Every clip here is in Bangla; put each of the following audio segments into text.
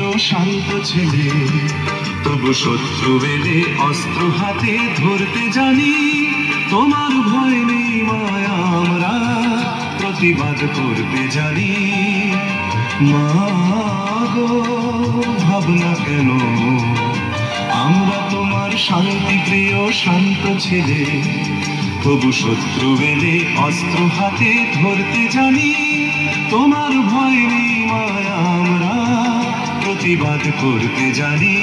প্রিয় শান্ত ছেলে, তবু শত্রু এলে অস্ত্র হাতে ধরতে জানি। তোমার ভয় নেই মায়া, আমরা প্রতিবাদ করতে জানি। মা গো, ভাবনা কেন, আমরা তোমার শান্তি প্রিয় শান্ত ছেলে, তবু শত্রু এলে অস্ত্র হাতে ধরতে জানি। তোমার ভয় নেই মায়া, আমরা প্রতিবাদ করতে জানি।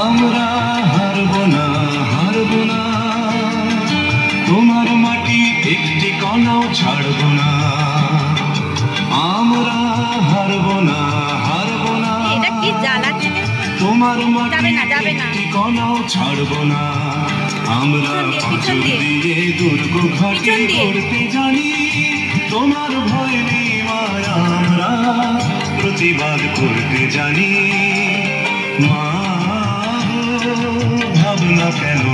আমরা হারব না, হারব না, তোমার মাটি একটি কণাও ছাড়ব না। আমরা হারব না, হারব না, তোমার মাটি একটি কণাও ছাড়ব না। আমরা পাথর দিয়ে দুর্গ ঘাটি করতে জানি। তোমার ভয় নেই মায়া, আমরা প্রতিবাদ করতে জানি। মা ভাবনা কেন,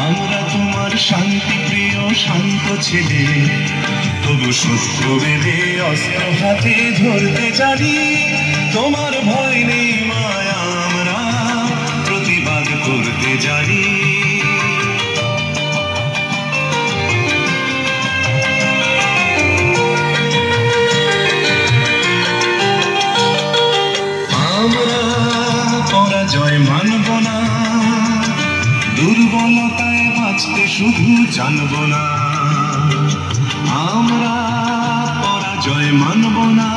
আমরা তোমার শান্তি প্রিয় শান্ত ছেলে, তবু শত্রু বেঁধে অস্ত্র হাতে ধরতে জানি। তোমার ভয় নেই মায়া, আমরা প্রতিবাদ করতে জানি। আমরা পরাজয় মানব না, দুর্বলতায় বাঁচতে শুধু জানব না। আমরা পরাজয় মানব না,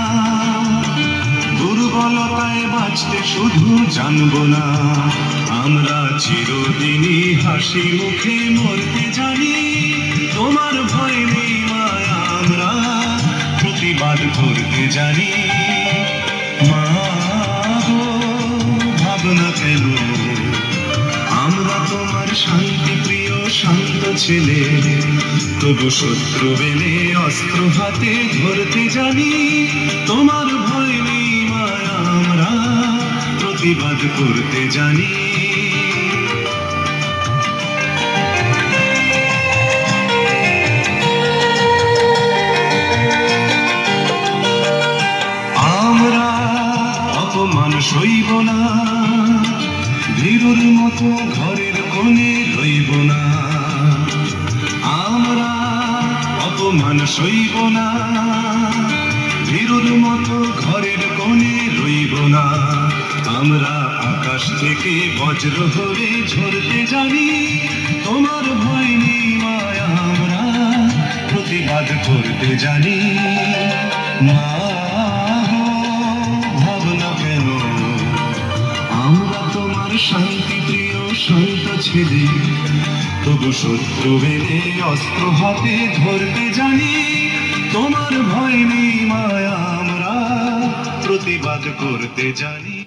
দুর্বলতায় বাঁচতে শুধু জানব না। আমরা চিরদিনই হাসি মুখে মরতে জানি। তোমার ভয় নেই মায়া, আমরা প্রতিবাদ করতে জানি। মা গো, ভাবনা কেন, আমরা তোমার শান্তি প্রিয় শান্ত ছেলে, তবু শত্রু এলে অস্ত্র হাতে ধরতে জানি। তোমার ভয় নেই মায়া, আমরা প্রতিবাদ করতে জানি। আমরা অপমান সইব না, ভীরুর মতো ঘরের কোণে রইব না। আমরা অপমান সইব না, ভীরুর মতো ঘরের কোণে রইব না। আমরা আকাশ থেকে বজ্র হয়ে ঝরতে জানি। তোমার ভয় নেই মায়া, আমরা প্রতিবাদ করতে জানি। মা গো, ভাবনা কেন, আমরা তোমার শান্তি প্রিয় শান্ত ছেলে, তবু শত্রু এলে অস্ত্র হাতে ধরতে জানি। তোমার ভয় নেই মায়া, আমরা প্রতিবাদ করতে জানি।